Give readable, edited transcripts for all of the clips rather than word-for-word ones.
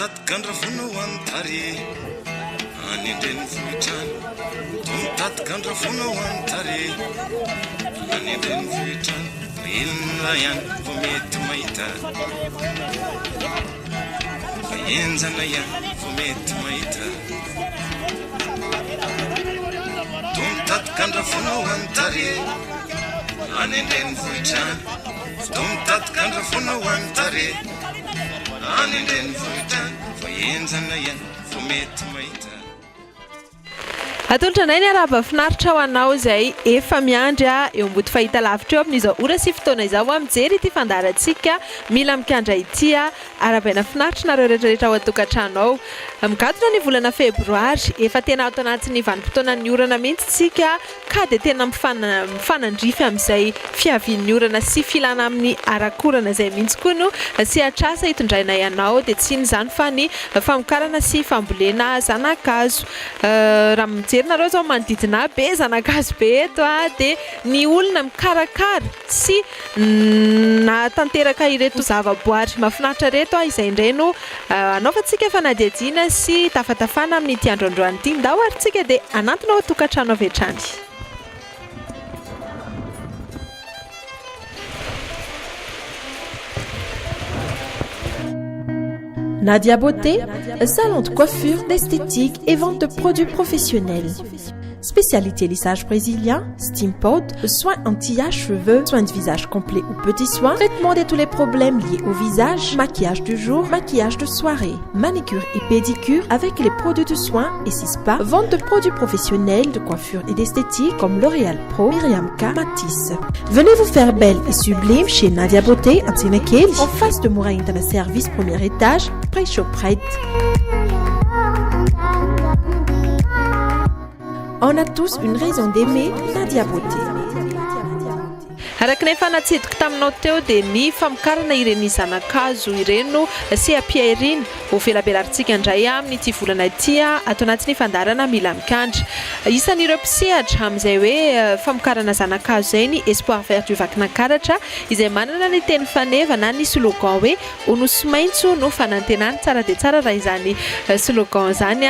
Tomtatkandra vonahoan'ny tare any andrenivohitrany tomtatkandra vonahoan'ny tare any andrenivohitrany elona ihany vo mety mahita fa enjana ihany vo mety mahita tomtatkandra vonahoan'ny tare any andrenivohitrany tomtatkandra vonahoan'ny tare any andrenivohitrany fa enjana ihany vo mety mahita. Atolotra nay ny araba finaritra ho anao izay efa miandry eo ambody fahita lavitra eo amin'izao ora sy fotoana izao mijery ity fandarantsika mila mikandra ity arabaina finaritra nareo rehetrarehetra ao an-tokantrano ao. Migadona ny volana febroary efa tena ato anatin'ny vanim-potoanan'ny orana mihitsy tsika ka dia tena mifanandrify amin'izay fiavian'ny orana sy filana amin'ny arakorana izay mihitsy koa no sy atrasa hitondraina ianao dia tsy izany fa ny famokarana sy fambolena zanakazo. Raha mijery nareo zao manodidina be zanakazo be eto dia ny olona mikarakara sy natanteraka ireto zavaboary mahafinaritra reto izay indray no anaovantsika fanadihadiana sy tafatafana amin'ny ity androandroany ity ndao aryntsika dia anatona ao tokantrano avy hatrany. Nadia Beauté, salon de coiffure, d'esthétique et vente de produits professionnels. Spécialité lissage brésilien, steam pod, soins anti-âge cheveux, soins de visage complet ou petits soins, traitement de tous les problèmes liés au visage, maquillage du jour, maquillage de soirée, manicure et pédicure avec les produits de soins et spa, vente de produits professionnels de coiffure et d'esthétique comme L'Oréal Pro, Myriam K, Matisse. Venez vous faire belle et sublime chez Nadia Beauté à Tsinakeli, en face de Mouraïne dans le service premier étage, près Shoprite. On a tous une raison d'aimer Nadia Beauté. Araka ny efa natsidika taminao teo dia ny famokarana ireny zanakazo ireno sy ampiairina ho velabelarintsika indray amin'ity volana ity ato anatin'ny fandarana mila mikandra. Isan'ireo mpisehatra amin'izay hoe famokarana zanakazo izay ny espoir vert du vakinankaratra izay manana ny teny faneva na ny slogan hoe onosy maitso no fanantenany tsara dia tsara raha izany slogan izany.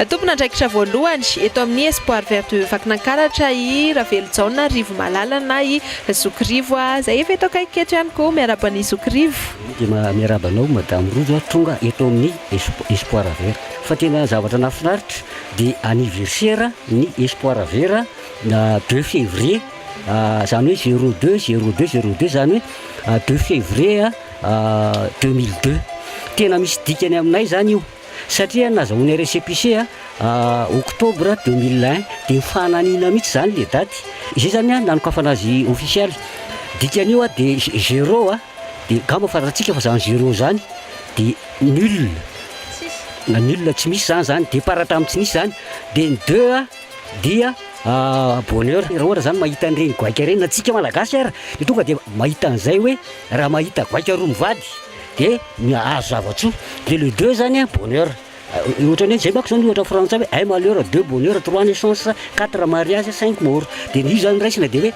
Tompona andraikitra voalohany eto amin'ny espoir vert du vakinankaratra i Ravelonjaona Rivo Malalana i Zokrivo zay efa eto akaiketo ihany koa miarabany Zokrivo. Dia miarabanao madame Rojo tonga eto amin'ny espoir vert fa tena zavatra nafinaritra dia anniversaire ny espoir vert na 2 février zany hoe 02 zany hoe 2 février 2002 tena misy dikany aminay zany io satria nazahoany récépissé octobre 2001 dia mifananina mihitsy zany le daty izay zany nanokafana azy officiel dikany io dia 0 dia gamba faratsika fa zany 0 zany dia nul na nul tsy misy zany dia paratra amin'ny tsy misy zany dia ny 2 dia bonheur raha ohatra zany mahita an'ireny goaika ireny natsika malagasy ara dia tonga dia mahita an'izay hoe raha mahita goaika roa mivady dia azo zavatsoa dia le 2 zany bonheur ohatra ny zay manko zany ohatra frantsay hoe 1 malheur 2 bonheur 3 naissance 4 mariage 5 mort dia ny zany raisina dia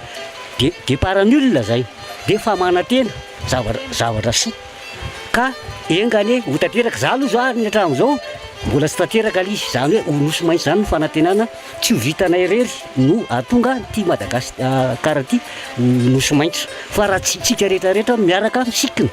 hoe départ nul zay dia fa manantena zavatra soa ka engany ho tanteraka za aloha za ny atramo zao mbola tsy tanteraka izy zany hoe onosy maitso zany no fanantenana tsy ho vitanay rery no atonga ty Madagasikara ty onosy maitso fa raha tsika rehetrarehetra miaraka misikina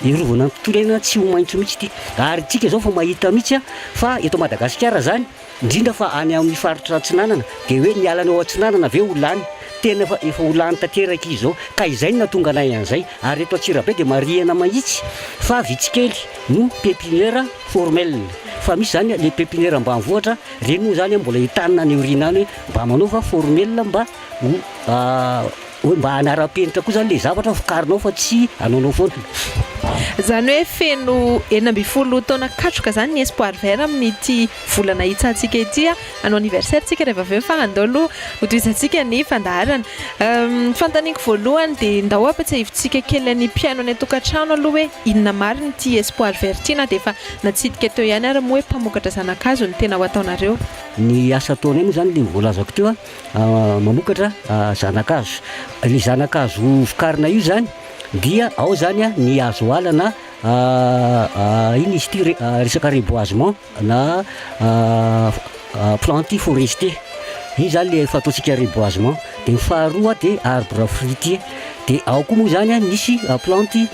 irovana ny tontolo iainana tsy ho maitso mihitsy ty ary tsika zao fa mahita mihitsy fa eto Madagasikara zany indrindra fa any amin'ny faritra Atsinanana dia hoe nialana ao Atsinanana ve ho lany tena efa ho lany tanteraka izy zao ka izay no natonga anay an'izay ary eto Antsirabe dia mariana mahitsy fa vitsikely no pépinière formelle fa misy zany le pépinière ambanivohitra reny moa zany mbola hitanina ny orina any mba manaova formelle mba mba hanara-penitra koa zany le zavatra vokarinao fa tsy anaonao foana. Zany hoe feno 12 taona katroka zany ny espoir vert amin'ity volana hitsantsika ity anao anniversaire tsika rehefa avy eo fa andalo hotoizantsika ny fandaharana. Fantaniko voalohany dia ndao ampatsahivitsika kely ny piano any an-tokantrano aloha hoe inona marina ity espoir vert ity na dia efa natsidika teo ihany ary moa hoe mpamokatra zanakazo ny tena ho ataonareo. Ny asa ataonay moa zany le voalazako teo mamokatra zanakazo. Le zanakazo vokarina io zany dia ao zany ny azo alana iny izy ty resaka reboisement na planty forestier, iny zany le fataontsika reboisement. De ny faharoa de arbre fruitier, de ao koa moa zany misy plante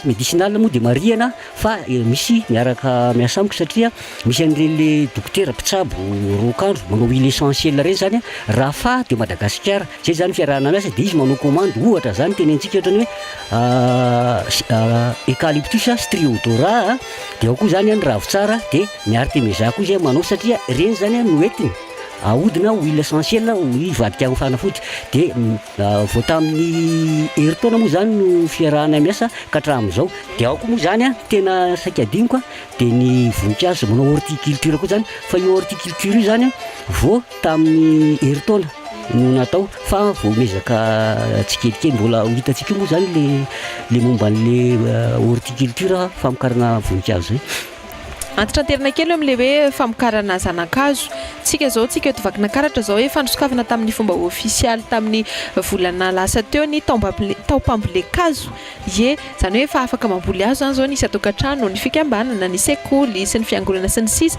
médicinale moa de marihana fa misy miaraka miasa amiko satria misy an'ireny le dokotera mpitsabo rokandro manao huile essentielle reny zany raha fa de Madagasikara, zay zany fiarahana anazy de izy manao commande. Ohatra zany tenentsika ohatrany hoe eucalyptus striodora, de ao koa zany ravo tsara de ny artemisia koa zay manao satria reny zany noentiny ahodina huile essentielle ivadika amin'ny fanafody. De vao tamin'ny heritaona moa zany no fiarahana miasa ka hatramin'izao. De ao koa moa zany tena saika adiniko de ny voninkazo manao horticulture koa zany, fa io horticulture io zany vao tamin'ny heritaona no natao, fa vao mezaka tsikelikely mbola hitantsika moa zany le momba an'le horticulture famokarana voninkazo zay. Antitra anterina kely amin'le hoe famokarana zanankazo. Tsika zao tsika eto vakina karatra zao hoe fandrosokavana tamin'ny fomba ofisialy tamin'ny volana lasa teo ny taopambolekazo. Ye, zany hoe fa afaka mamboly azo zany zao nisy atokantrano, ny fikambanana, ny sekoly sy ny fiangonana sy ny sisa.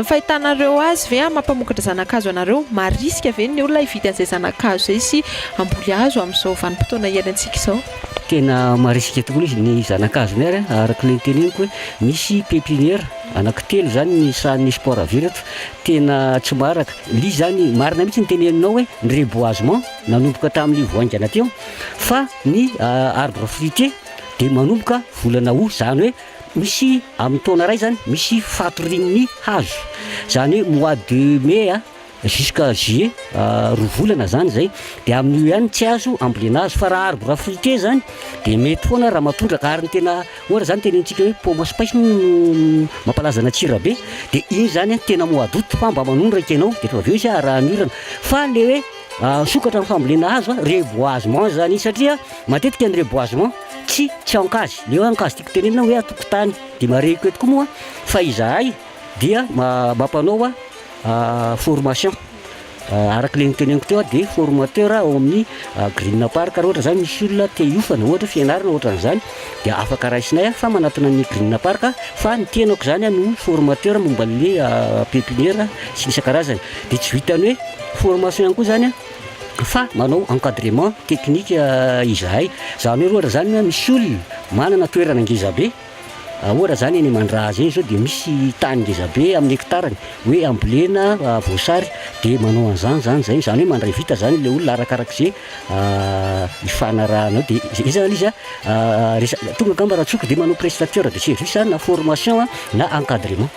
Fahitanareo azy ve mampamokatra zanankazo anareo, mariska ve ny olona hividy an'izay zanankazo zay sy amboly azo amin'izao vanim-potoana iainantsika izao? Tena marisika tokoa izy ny zanankazo ny ary araka le teneniko hoe misy pépinière anankitelo zany ny sahan'ny sport avireto, tena tsy maraka li zany marina mihitsy ny teneninao hoe ny reboisement nanomboka tamin'ny voaingana teo, fa ny arbre fruitier de manomboka volana août, zany hoe misy amin'ny taona ray zany misy fatorin'ny hazo, zany hoe mois de mai jusqu'à juillet, roa volana zany zay. De amin'io ihany tsy azo ambolena azo, fa raha arbre fruitier zany de mety foana raha matondraka ary ny tena ohatra zany tenentsika hoe pomme spice no mampalaza natsira be, de iny zany tena mois d'août fa mba manondraka ianao de fa aveo izy raha mirana. Fa le hoe sokatra amin'ny fambolena hazo reboisement zany iny, satria matetika ny reboisement tsy ankazy, le hoe ankazy tiako tenenina hoe atokotany de mareko eto koa moa fa izahay dia mampanao formation araka le niteneniko teo de formateur ao amin'ny Green Park. Raha ohatra zany misy olona te hiofana ohatra fianarana ohatra zany de afaka raisinay fa manatona ny Green Park, fa ny tenako zany no formateur momba le pépinière sy ny isan-karazany. De tsy vitany hoe formation ihany koa zany fa manao encadrement technique izahay, zany hoe ohatra zany misy olona manana toerana ngeza be, ohatra zany eny Mandraza eny zao de misy tany ngeza be amin'ny hektarany hoe ambolena voasary de manao an'izany zany hoe mandray vita zany le olona arakarak'izay ifanarahana de zany izy tonga gamba raha tsoka de manao prestateur de service na formation na encadrement.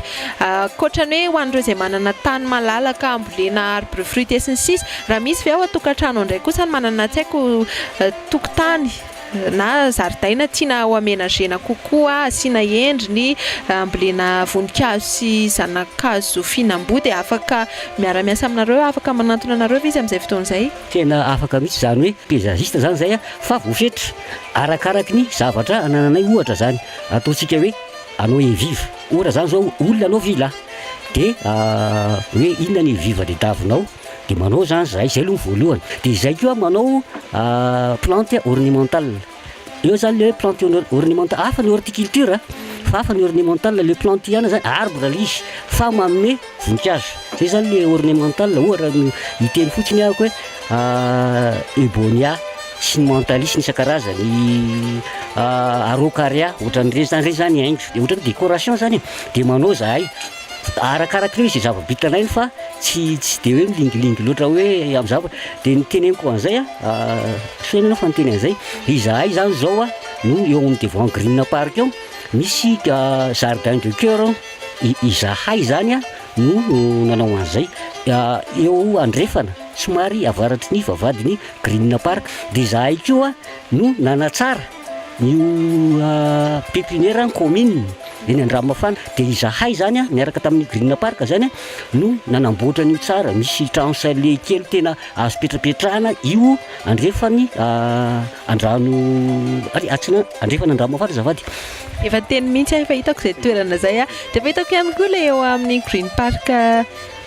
Kotrany hoe ho an'ireo izay manana tany malalaka ambolena arbre fruitier sy ny sisa, raha misy ve ao atokantrano indray kosa ny manana tsy haiko tokotany na zaridaina tiana ho amenagena kokoa, asiana endriny, ambolena voninkazo sy zanankazo fihinam-boa de afaka miara-miasa aminareo, afaka manantona anareo izy amin'izay fotoana izay? Tena afaka mihitsy, zany hoe paysagiste zany zay fa voafetra arakaraky ny zavatra anananay. Ohatra zany ataontsika hoe anao eviva, ohatra zany zao olona anao vila de hoe inona ny viva de davinao de manao zany zay aloha voalohany. De zay koa manao plante ornementale, eo zany le plante ornementale, hafa ny horticulture fa hafa ny ornementale. Le plante ihany zany arbre lizy fa manome voninkazo, zay zany le ornementale. Ohatra hiteny fotsiny ahako hoe ebonia sy ny mentalisy ny isan-karazany, araucaria ohatran'ireny zany haingo, de ohatran'ny décoration zany de manao zahay arakarak'ireo izy zava-bitanay fa tsy de hoe milingilingy loatra hoe amin'ny zavatra. De ny teneniko an'izay soenana fa ny teny an'izay izahay zany zao no eo amin'ny devant Green Park eo misy jardin de cœur izahay zany no nanao an'izay eo andrefana somary avaratry ny vavadiny Green Park. De izahay koa no nanatsara ny pépinière commune eny Andramafana, de izahay zany miaraka tamin'ny Green Park zany no nanamboatra ny tsara, misy trano salé kely tena azo petrapetrahana io andrefany andrano andrefany Andramafana zafady efa teny mihitsy efa hitako zay toerana zay a de efa hitako ihany koa le eo amin'ny Green Park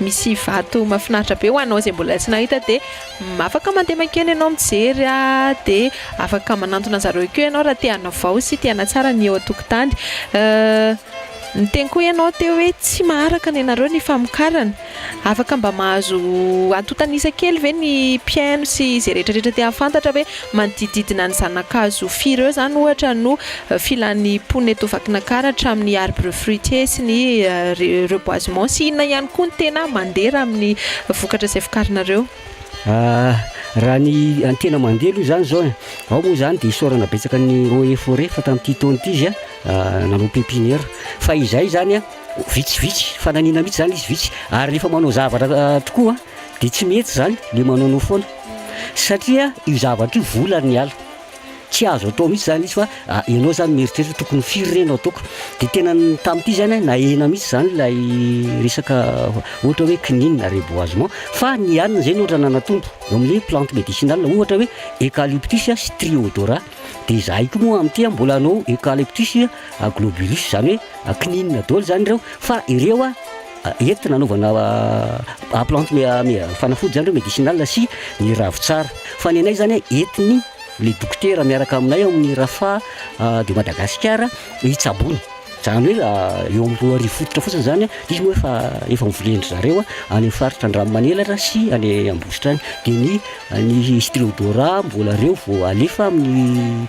misy vato mahafinaritra be ho anao zay mbola tsy nahita de afaka mandeha makeny ianao mijery de afaka manantona zareo keo ianao raha te-hanao vao sy te-hana tsara ny eo an-tokotany. Niteny koa ianao teo hoe tsy maharaka ny anareo ny famokarana, afaka mba mahazo antontanisa kely ve ny mpiaino sy izay rehetrarehetra te hafantatra hoe manodididina ny zanakazo fireo zany ohatra no filan'ny pony eto vakinakara hatramin'ny arbre fruitier sy ny reboisement sy inona ihany koa ny tena mandeha amin'ny vokatra izay vokarinareo. Raha ny tena mandeha aloha zany zao ao moa zany de isorana betsaka ny eaux et forêt fa tamin'ity taona ity izy nanao pépinière fa izay zany vitsivitsy fananina mihitsy zany izy vitsy ary rehefa manao zavatra tokoa de tsy mety zany le manao foana satria io zavatra io volany ala tsy azo atao mihitsy zany izy fa ianao zany mieritreritra tokony firy reny ataoko de tena tamin'ity zany na ena mihitsy zany lay resaka ohatra hoe kinine na reboisement fa ny anina zay ohatra nanatombo amin'le plante médicinale ohatra hoe eucalyptus sy triodorat de zahay koa moa amin'ity mbola anao eucalyptus globulus zany hoe kinine daholo zany ireo fa ireo entina anaovana plante fanafody zany reo médicinale sy ny ravitsara fa ny anay zany entiny le dokotera miaraka aminay amin'ny rafa de Madagasikara hitsabony zany hoe eo amin'ny 2 arivo fototra fotsiny zany izy moa efa mivolendry zareo any faritra Andranomanelatra sy any Ambositra any de ny triodorat mbola reo vao alefa amin'ny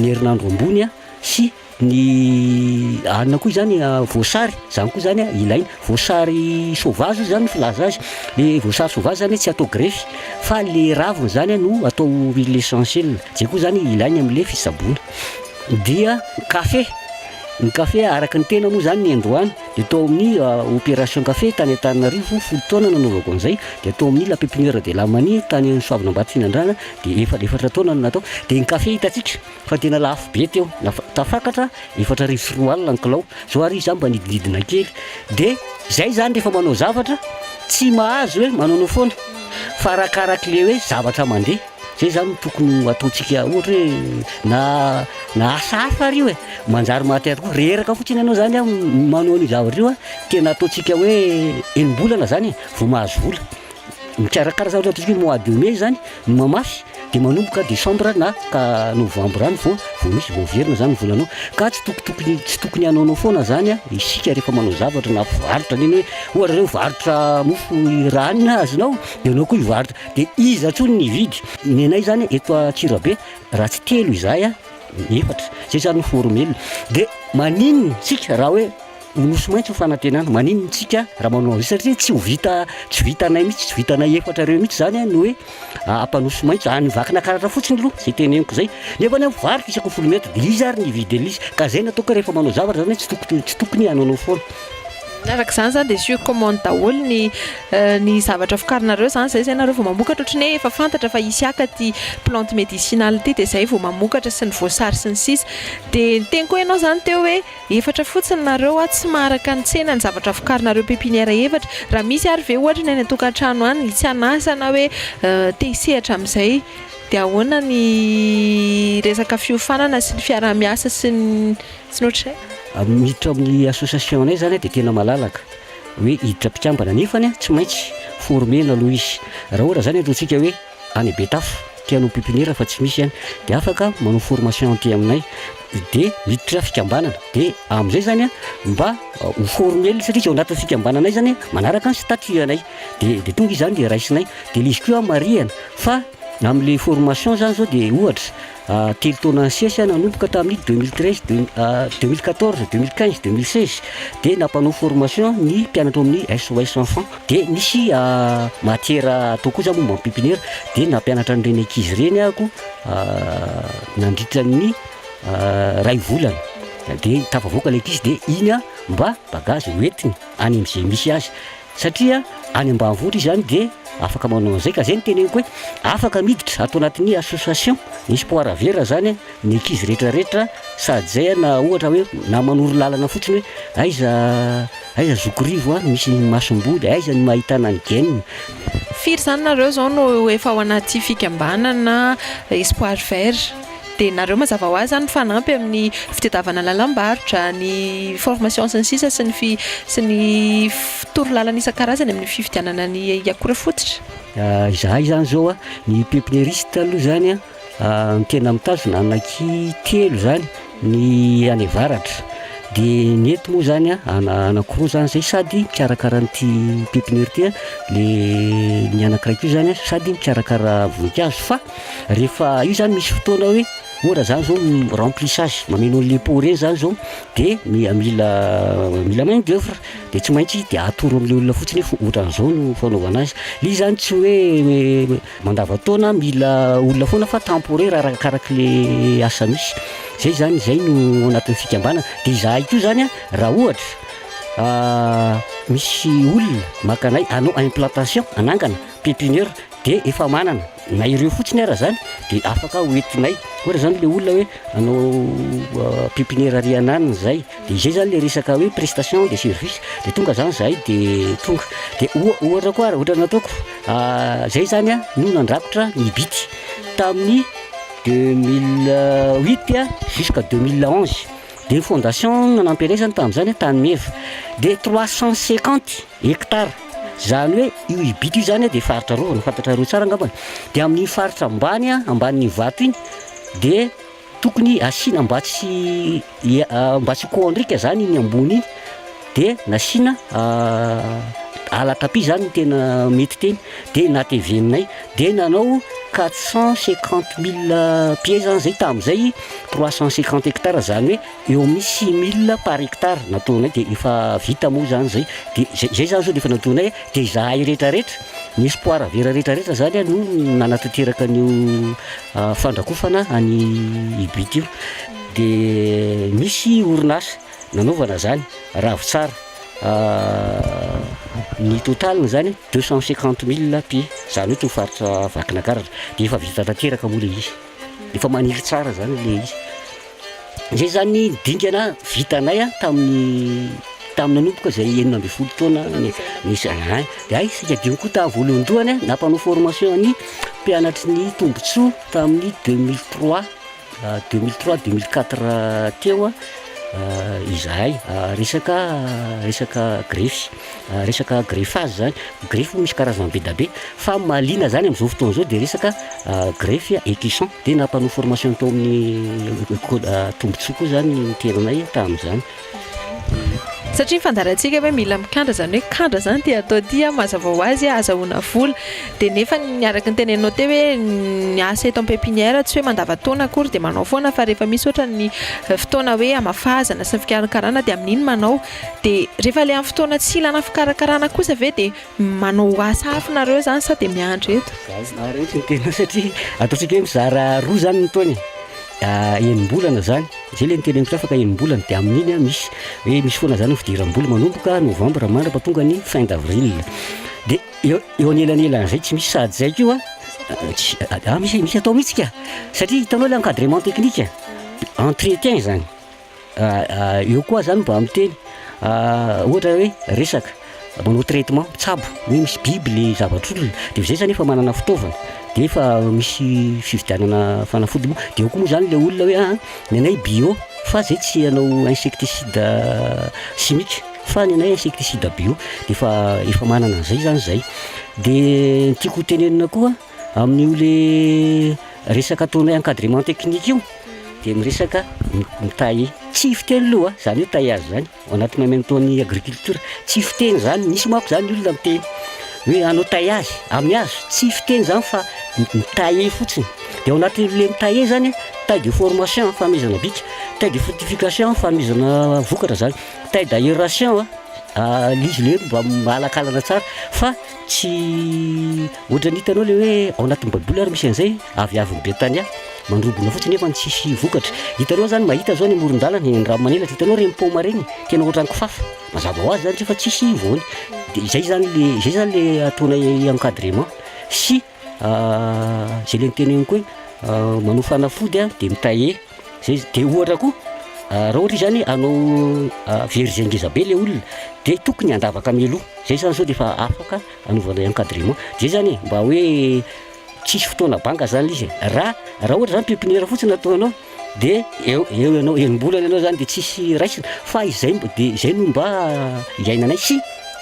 herinandro ambony sy ny anina koa zany voasary zany koa zany ilaina voasary sauvage zany filaza azy le voasary sauvage zany tsy atao grefy fa le raviny zany no atao huile essentielle zay koa zany ilaina amin'le fisabona dia ny café araka ny tena moa zany ny androany de atao amin'ny opération café tany Antananarivo folo taona nanaovako an'izay de atao amin'ny la pépinière de la Manie tany Soavinambady Finandrana de efatra taona no natao de ny café hitatsika fa tena lafo be teo tafakatra 4,4 alina ny kilao zao ary izy mba nidididina kely de zay zany rehefa manao zavatra tsy mahazo hoe manao foana fa arakaraka le hoe zavatra mandeha zay zany tokony ataontsika ohatra hoe na asafa rio manjary mahatera koa reraka fotsiny ianao zany manao ny zavatra io tena ataontsika hoe enimbolana zany vao mahazo vola mikarakara zavatra ataontsika hoe mois de mai zany mamafy de manomboka décembre na ka novembre any vao misy voaverina zany volanao ka tsy tokony anaonao foana zany isika rehefa manao zavatra na varotra neny hoe ohatra reo varotra mofo ranina azonao de anao koa ivarotra de iza tsony ny vidy ny anay zany eto Antsirabe raha tsy telo izahay efatra zay zany formel de maninona tsika raha hoe nosy maitso fanantenana maninona tsika raha manao azy satria tsy vitanay mihitsy tsy vitanay efatra reo mihitsy zany no hoe ampanosy maitso any vakina karatra fotsiny aloha zay teneniko zay nefa ny varotra isako 10 metatra de izy ary ny vidy elizy ka zay natao rehefa manao zavatra zany tsy tokony anaonao foana araka zany zany de sur commande daholo ny zavatra fokarinareo zay nareo vao mamokatra ohatrany hoe efa fantatra fa isy akaty plante médicinale ty de zay vao mamokatra sy ny voasary sy ny sisa de teny koa ianao zany teo hoe efatra fotsiny nareo tsy maharaka ny tsena ny zavatra fokarinareo pépinière efatra raha misy ary ve ohatra ny any an-tokantrano any tsy anasana hoe te hisehatra amin'izay de ahoana ny resaka fiofanana sy ny fiarah-miasa sy ny ohatray miditra amin'ny association anay zany de tena malalaka hoe hiditra mpikambana nefany tsy maintsy formena aloha izy raha ohatra zany ataontsika hoe any Betafo tianao pépinière fa tsy misy any de afaka manao formation aty aminay de miditra fikambanana de amin'izay zany mba ho formel satria tsy ao anatin'ny fikambananay zany manaraka ny statut anay de tonga izy zany de raisinay de le izy koa mariana fa amin'le formation zany zao de ohatra telo taona ansesy nanomboka tamin'ny 2013 2014 2015 2016 de nampanao formation ny mpianatra amin'ny SOS enfant de nisy matière atao koa zany momba pépinière de nampianatra an'ireny ankizy reny ako nandritra ny ray volana de tafavoaka le ankizy de iny mba bagage hoentiny any am'izay misy azy satria any ambanivohitra zany de afaka manao an'izay ka zay ny teneniko hoe afaka miditra atao anatin'ny association ny espoir vera zany ny ankizy rehetrarehetra sady zay na ohatra hoe na manoro lalana fotsiny hoe aiza zokorivo misy masombody aiza ny mahitana ny gaine firy zany nareo zao no efa ao anaty fikambanana espoir vert dia nareo mazava ho azy zany fanampy amin'ny fitadiavana lalam-barotra, ny formation sy ny sisa sy ny torolalana isan-karazany amin'ny fividianana ny akora fototra. Izahay zany zao ny pépiniériste aloha zany ny tena mitazona anaky telo zany ny any avaratra. Dia ny eto moa zany anankiroa zany zay sady mikarakara n'ity pépinière ty ny anankiray zany sady mikarakara voninkazo. Fa rehefa io zany misy fotoana hoe ohatra zany zao remplissage mameno an'le pot reny zany zao dia mila main d'œuvre dia tsy maintsy dia atoro amin'le olona fotsiny ohatran'izao no fanaovana azy. Li zany tsy hoe mandavataona mila olona foana fa temporaire arakaraka le asa misy. Zay no anatin'ny fikambanana. Dia izahay koa zany raha ohatra misy olona makanay anao implantation anangana pépinière dia efa manana na ireo fotsiny ara zany dia afaka hoentinay. Ohatra zany le olona hoe anao pépinière arianana zay dia izay zany le resaka hoe prestation de service dia tonga zany zahay dia tonga. Dia ohatra koa ohatra nataoko zay zany no nandrakotra ny bity tamin'ny 2008 jusqu'à 2011. Dia fondation nanampy anay zany tamin'izany tany meva dia 350 hectares. Zany hoe io ibity io zany dia faritra roa no fantatra roa tsara angambany. Dia amin'ny faritra ambanin'ny vato iny dia tokony asiana mba tsy kondrika zany iny ambony iny dia nasiana alatapy zany tena mety teny dia nateveninay dia nanao 450 000 pieds zany zay tamin'izay 350 hectares zany hoe eo amin'ny 6 000 par hectare nataonay dia efa vita moa zany zay. Dia zay zany zao dia efa nataonay dia izahay rehetrarehetra ny espoir vera rehetrarehetra zany no nanatanteraka an'io fandrakofana any ibity io. Dia misy orinasa nanaovana zany ravo tsara ny total zany 250 000 pieds zany hoe tofaritra vakinakaratra dia efa vita tanteraka moa le izy dia efa maniry tsara zany le izy. Zay zany dingana vitanay tamin'ny nanomboka zay 12 taona nisy dia isika dimy koa tamin'ny voalohan-dohany nampanao formation ny mpianatry ny tombotsoa tamin'ny 2003-2004 teo izahay resaka grefy resaka greffage zany. Grefy misy karazana be da be fa malina zany amin'izao fotoana zao dia resaka grefy écusson dia nampanao formation tao amin'ny tombotsoa koa zany ny teranay tamin'izany. Satria fandarantsika hoe mila mikandra zany hoe kandra zany dia atao dia mazava ho azy azahoana vola dia nefa niaraka ny teneninao teo hoe ny asa eto pépinière tsy hoe mandavataona akory dia manao foana fa rehefa misy ohatra ny fotoana hoe amafazana sy ny fikarakarana dia amin'iny manao. Dia rehefa le amin'ny fotoana tsy ilana fikarakarana kosa ve dia manao asa hafa nareo zany sa dia miandry eto? Rehetra tena satria ataontsika hoe mizara roa zany ny taony enim-bolana zany zay le niteny amitsy afaka enim-bolana dia amin'iny misy foana zany fidiram-bola manomboka novembre mandrapa tonga ny fin d'avril dia eo anelanelan'izay tsy misy sady zay kio misy atao mihitsy ka satria hitanao le encadrement technique entretien zany eo koa zany mba miteny ohatra hoe resaka manao traitement tsabo hoe misy biby le zavatr'olona dia zay zany efa manana fitaovana dia efa misy fividianana fanafody moa. Dia eo koa moa zany le olona hoe ny anay bio fa zay tsy hanao insecticide chimique fa ny anay insecticide bio dia efa manana an'izay zany zay. Dia tiako tenenina koa amin'io le resaka ataonay encadrement technique io dia miresaka mitailler tsy fiteny loha zany hoe taillage zany ao anaty mameton'ny agriculture tsy fiteny zany misy mako zany olona miteny hoe anao taillage amin'ny hazo tsy fiteny zany fa mitailler fotsiny. Dia ao anatin'le mitailler zany taille de formation fanomezana bika, taille de fructification fanomezana vokatra zany, taille d'aération l'izy le mba malakalana tsara fa tsy ohatran'ny hitanao le hoe ao anatin'ny baboly ary misy an'izay aviaviny be tany mandrobona fotsiny nefa tsisy vokatra. Hitanao zany mahita zao ny amoron-dalana ny ramanelatra hitanao reny paoma reny tena ohatran'ny kifafa mazava ho azy zany rehefa tsisy voany. Dia zay zany le ataonay encadrement sy zay le niteneny koa manao fanafody dia mitailler zay. Dia ohatra koa raha ohatra zany anao verger ngeza be le olona dia tokony andavaka mialoha zay zany zao dia efa afaka anaovana encadrement. Zay zany mba hoe tsisy fotoana banga zany izy raha ohatra zany pepiniera fotsiny ataonao de eo ianao enim-bolana ianao zany de tsisy raisina fa izay de izay no mba iainanay sy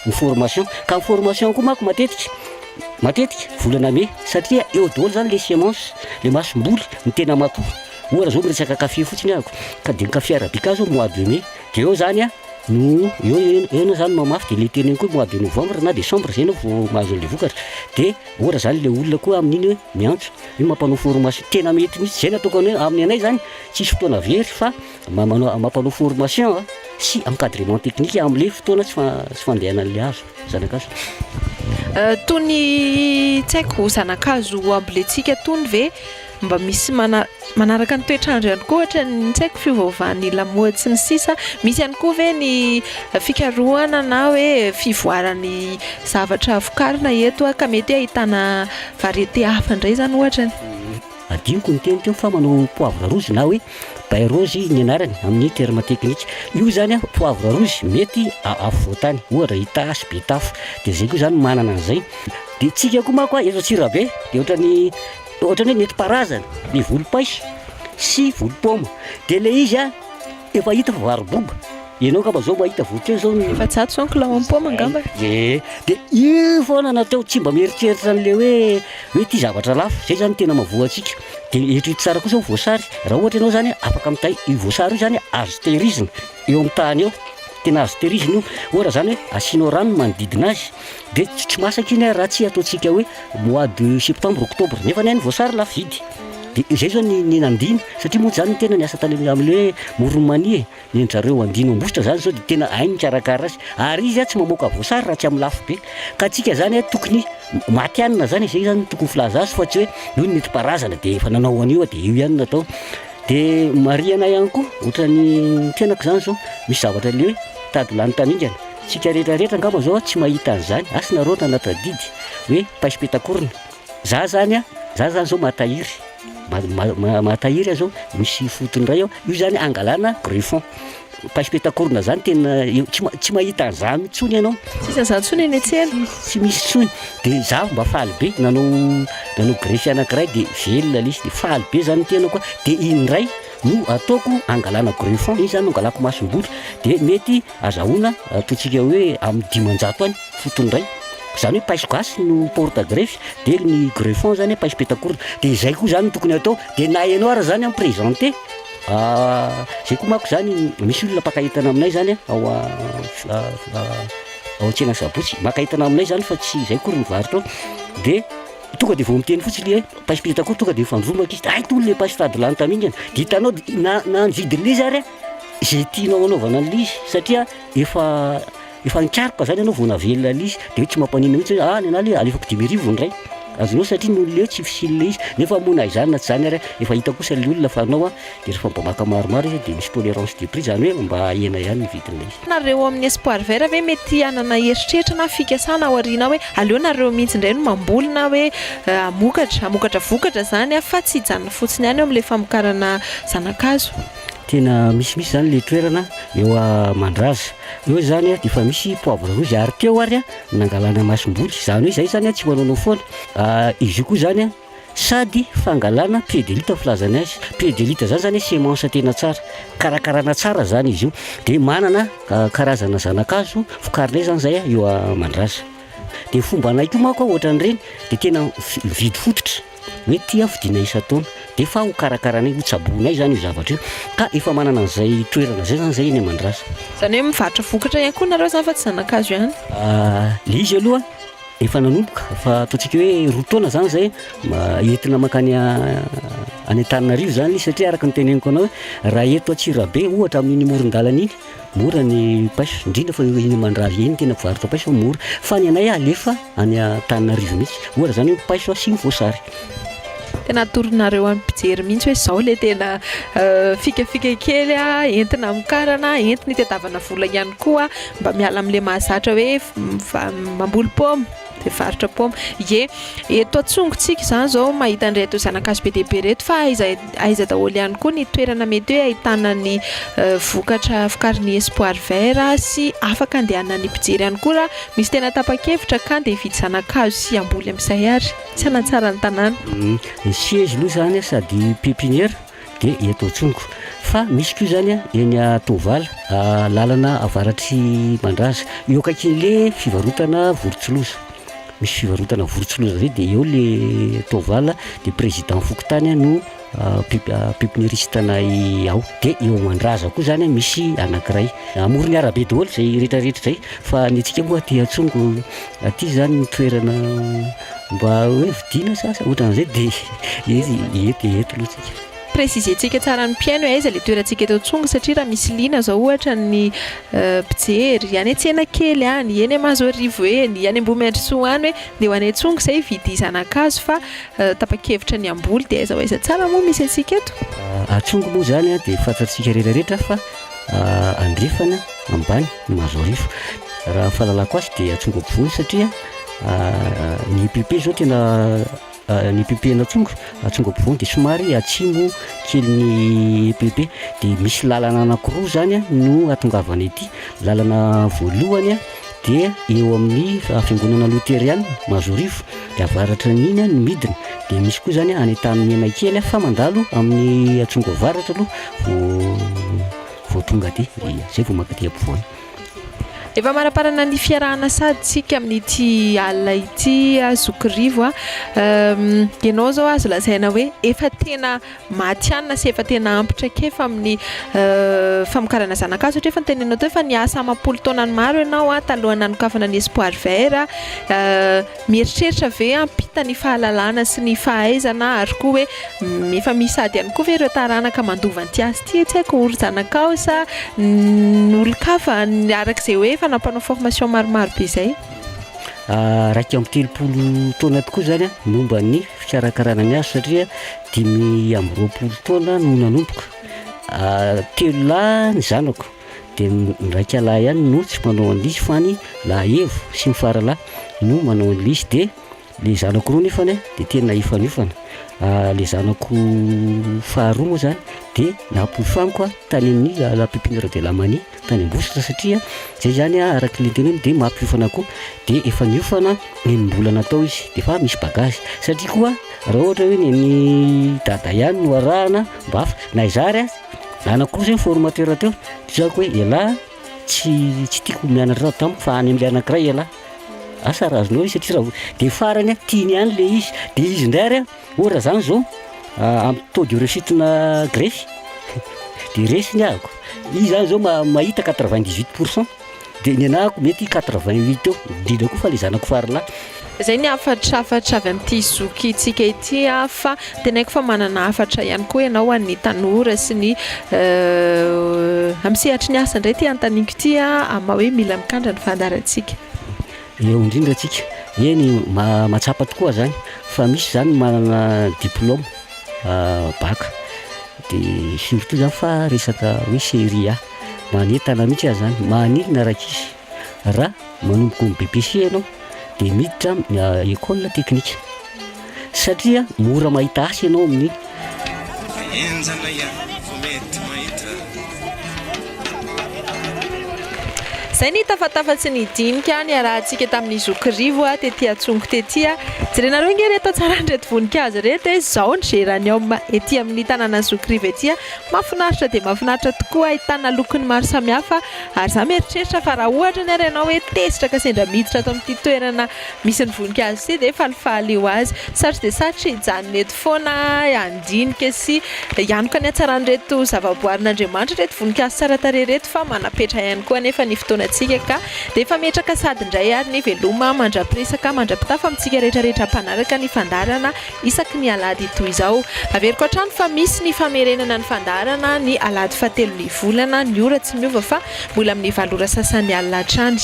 ny formation ka formation koa manko matetika volana me satria eo daholo zany le semence le masom-boly ny tena matoa ohatra zao miresaka kafe fotsiny ahako ka de ny kafe arabica zao mois de mai de eo zany a no eo zany mamafy de le teny koa mois de novembre na décembre zay anao vao mahazo le vokatra de ohatra zany le olona koa amin'iny hoe miantso hoe mampanao formation tena mety mihitsy zay natao ny amin'ny anay zany tsisy fotoana very fa mampanao formation sy encadrement technique amin'le fotoana tsy fandehanan'le hazo zanakazo tony tsy haiko zanakazo amboletsika tony ve mba misy manaraka ny toetrandro ihany koa ohatra ny tsy haiko fiovaovan'ny lamaody sy ny sisa misy ihany koa ve ny fikarohana na hoe fivoarany zavatra vokarina eto ka mety ahitana variété hafa indray zany ohatra adiniko ny teny teo fa manao poivre rouge na hoe bay rose ny anarany amin'ny terme technique io zany poivre rouge mety avoatany ohatra itasy betafo de zay koa zany manana an'izay de tsika koa manko efa tsira be de ohatrany hoe netiparazana ny volopaiso sy volopoma de le izy efa hita fa varoboba ianao kamba zao mahita votreo zao efa tsato zao kilaompoma angamba de io foana natao tsy mba mieritreritra an'le hoe ty zavatra lafo zay zany tena mahavoatsika de eritrereto tsara koa zao voasary raha ohatra ianao zany afaka mitay io voasary io zany azo tehirizina eo amin'ny tany eo tena azo tehirizina io ohatra zany hoe asianao rano manodidina azy de tsy masaka iny raha tsy ataontsika hoe mois de septembre octobre nefa ny voasary lafo vidy de zay zao ny nandina satria moa zany tena ny asa tany amin'le moron-mania ny zareo andino ambositra zany zao de tena hainy karakara azy ary izy tsy mamoaka voasary raha tsy amin'ny lafo be ka tsika zany tokony matyanina zany zay zany tokony filaza azy fa tsy hoe noho ny netiparazana de efa nanao an'io de io ihany natao de mariana ihany koa ohatrany tenako zany zao misy zavatra le hoe tady lany tamingana tsika rehetrarehetra angamba zao tsy mahita an'izany asy nareo nanatadidy hoe paiso petakorona za zany zao matahiry matahiry zao misy fotony ray io zany angalana greffon paiso petakorona zany tena tsy mahita an'izany mitsony ianao sisa zany tsony eny antsena tsy misy tsony de za mba faly be nanao greffy anankiray de velona le izy de faly be zany tena koa de indray no ataoko angalana greffon izy zany angalako masom-boly de mety azahoana ataontsika hoe amin'ny 500 any fotony ray zany hoe paiso gasy no porte greffe de ny greffon zany paiso petakorona de zay koa zany tokony atao de na ianao ara zany am'présenté zay koa manko zany misy olona mpakahitana aminay zany ao tsena sabotsy makahitana aminay zany fa tsy zay kory mivarotra de tonga de vao miteny fotsiny le paiso petakorona tonga de fandromaka izy ay tony le paiso tady lany tamingana de hitanao na nividin'le izy ary zay tianao anaovana an'le izy satria efa nikaroka zany anao vao navelona le izy de tsy mampanina mihitsy hoe nena le alefako 10,000 ndray azonao satria noleo tsy fisile izy nefa mona izany na tsy zany ary efa hita kosa le olona fa anao de rehefa mba maka maromaro izy de misy tolérance de prix zany hoe mba ena ihany ny vidin'le izy nareo amin'ny espoir vert ve mety anana eritreritra na fikasana ao aoriana hoe aleo nareo mihitsy indray no mambolina hoe amokatra vokatra zany fa tsy hijanona fotsiny ihany eo amin'le famokarana zanakazo tena misimisy zany le toerana eo Mandraza eo zany de fa misy poivre rouge ary teo ary nangalana masom-boly zany hoe zay zany tsy manao foana izy koa zany sady fangalana pied de lutte filazana azy pied de lutte zany semence tena tsara karakarana tsara zany izy io de manana karazana zanakazo vokarinay zany zay eo Mandraza de fomba anay koa manko ohatran'ireny de tena vidy fototra hoe ty vidina isa-taona de fa ho karakaranay ho tsabonay zany io zavatra io ka efa manana an'izay toerana zay zany zay eny Mandraza zany hoe mivarotra vokatra ihany koa nareo zany fa tsy zanakazo ihany le izy aloha efa nanomboka fa ataontsika hoe roa taona zany zay entina makany any Antananarivo zany satria araka ny teneniko anao raha eto Atsirabe ohatra amin'ny moron-dalana iny mora ny paiso indrindra fa eny Mandraza eny tena mpivarotra paiso mora fa ny anay alefa any Antananarivo mihitsy ohatra zany hoe paiso sy ny voasary tena atoronareo amin'ny mpijery mihitsy hoe zao le tena fikafika kely entina mikarana entina itadiavana vola ihany koa mba miala amin'le mahazatra hoe mamboly poma dia varotra paoma. Ie, eto Antsongotsika izany izao mahita an'ireto zanak'azo be dehibe reto fa aiza daholo ihany koa ny toerana mety hoe ahitana ny vokatra vokarin'ny Espoir Vert sy afaka andehanana ny mpijery ihany koa raha misy tena tapa-kevitra ka dia hividy zanak'azo sy amboly amin'izay ary tsy hanatsara ny tanàna. Ny siège aloha zany sady pépinière dia eto Antsongo fa misy koa zany eny Tovala lalana avaratry Mandraza eo akaikin'le fivarotana vorontsiloza. Misy fivarotana vorontsiloza zay dia eo le Tovala dia président Fokontany no pépiniéristan-nay ao. Dia eo Mandraza koa zany misy anankiray amorony arabe daholo zay rehetrarehetra zay fa ny antsika moa aty Antsongo aty zany ny toerana mba hoe vidiana sasa ohatran'izay dia eto aloha tsika. Précisentsika tsara ny mpiaino aiza le toerantsika eto Antsongo satria raha misy lina zao ohatra ny mpijery any an-tsena kely any eny Mazo Arivo eny any Ambohimaindrosoa any hoe dia ho any Antsongo izay hividy zanak'azo fa tapa-kevitra ny amboly dia aiza tsara moa misy antsika eto. Antsongo moa zany dia fantatsika rehetrarehetra fa andrefana ambany ny Mazo Arivo. Raha fahalalako azy dia Antsongo ampovoany satria ny PP zao tena ny PP na Antsongo ampovoany dia somary atsimo kely ny PP dia misy lalana anankiroa zany no atongavana ety. Lalana voalohany dia eo amin'ny fiangonana Luteriana Mazo Arivo dia avaratra n'iny ny midina dia misy koa zany any Tanimena kely fa mandalo amin'ny Antsongo avaratra aloha vao tonga aty zay vao maka aty ampovoany. Efa maraparana ny fiarahana sady tsika amin'ity alina ity Zokirivo ianao zao azo lazaina hoe efa tena matianina sy efa tena ampitra kefa amin'ny famokarana zanak'azo satria efa nitenenao teo efa niasa amam-polo taonany maro ianao talohana nanokafana ny Espoir Vert mieritreritra ve ampita ny fahalalana sy ny fahaizana ary koa hoe efa misy sady ihany koa ve ireo taranaka mandova ny tiasy ty tsy haiko ory zanakao sa n'olon-kafa arak'izay hoe nampanao formation maromaro be zay. Raika amby 30 taona tokoa zany momba ny fikarakarana ny azo satria 520 taona no nanomboka. 3 lahy ny zanako dia niraika lahy ihany no tsy manao an'lisy fa ny lahy evo sy ny faralahy no manao an'lisy dia le zanako roa nefany dia tena ifaniofana. Le zanako faharoa moa zany dia nampofaniko tany amin'ny la pépinière de la Manie tany Ambositra satria zay zany araka le teneny dia mampiofana koa dia efa niofana mbola natao izy dia fa misy bagazy satria koa raha ohatra hoe ny dada ihany no arahana mba hafa na izary zanako roa zay formateur teo tiako hoe elahy tsy tiako mianatra tamiko fa any amin'ilay anankiray elahy asa razonao izy satria raha dia farany tiany ihany le izy dia izy ndray ohatra zany zao amin'ny taux de réussite-na grefy dia resy ny ahako izy zany zao mahita 98% dia ny anahako mety 88 eo indrindra koa fa le zanako faralahy. Zay ny afatra avy amin'ity Zokitsika ity fa tenaiko fa manana afatra ihany koa ianao an'ny tanora sy ny amin'ny sehatry ny asa indray ty antaniko ity ama hoe mila mikandra ny fandarantsika. Eo indrindra atsika eny matsapa tokoa zany fa misy zany manana diplôme bac dia surtout zany fa resaka hoe série A manentana mihitsy azy zany manirina rak'izy raha manomboka ny BPC ianao dia miditra école technique satria mora mahita asa ianao amin'ny enjana ihany vao mety mahita. Zay ny tafatafatsy ny dinika ny arahantsika tamin'ny Zokirivo tetỳ Antsongo tetỳ jerenareo nge reto tsara ndreto voninkazo reto hoe zao ny gérany ao ety amin'ny tanàna Zokirivo ety mahafinaritra dia mahafinaritra tokoa ahitana lokony maro samihafa ary za mieritreritra fa raha ohatra ny ary ianao hoe tesitra ka sendra miditra ato amin'ity toerana misy ny voninkazo ity dia falifaly eo azy sarotry dia sarotry hijanona eto foana andinika sy ihanoka ny hatsaran'ireto zavaboarin'Andriamanitra reto voninkazo tsara tarehy reto fa manapetra ihany koa anefa ny fotoana tsika ka dia efa metraka sady indray ary ny veloma mandrapiresaka mandrapitafa amintsika rehetrarehetra mpanaraka ny fandarana isaky ny alady toy izao. Averiko hatrany fa misy ny famerenana ny fandarana ny alady fahatelon'ny volana ny ora tsy miova fa mbola amin'ny valora sasany alina hatrany.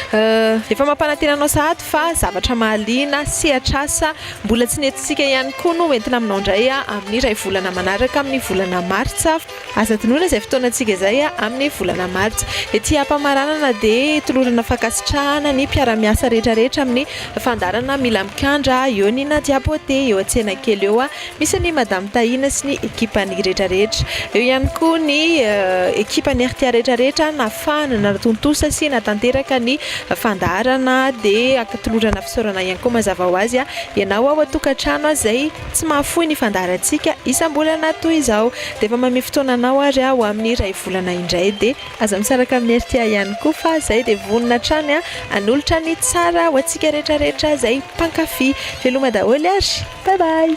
Efa mampanantenanao sahady fa zavatra mahaliana sehatr'asa mbola tsy nentsika ihany koa no entina aminao indray amin'ny iray volana manaraka amin'ny volana Martsa aza tinoana izay fotoanantsika izay amin'ny volana martsa ety ampamaranana dia tolorana fankasitrahana ny mpiara-miasa rehetrarehetra amin'ny fandarana Mila Mikandra eo ny Nadia Beauté eo an-tsena kely eo misy ny madame Tahina sy ny ekipany rehetrarehetra eo ihany koa ny ekipany RTA rehetrarehetra nafana natontosa sy natanteraka ny fandarana dia akatolorana fisaorana ihany koa mazava ho azy ianao ao atokantrano izay tsy mahafoy ny fandarantsika isam-bolana toy izao dia efa mame fotoananao ary ao amin'ny iray volana indray dia aza misaraka amin'ny RTA ihany koa fa izay dia vonona trany anolotra ny tsara ho antsika rehetrarehetra izay mpankafy veloma daholo ary bye bye.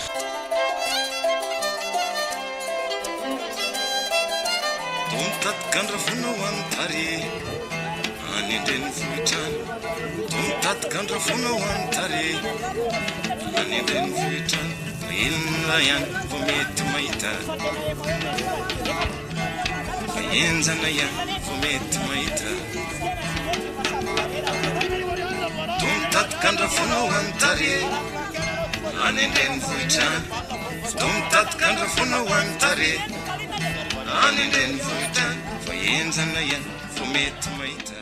Enzana yan fomety mahita tomitatikandra fonao antare anendreny vohitrany tomitatikandra fonao antare anendreny vohitrany fa enzana yan fomety mahita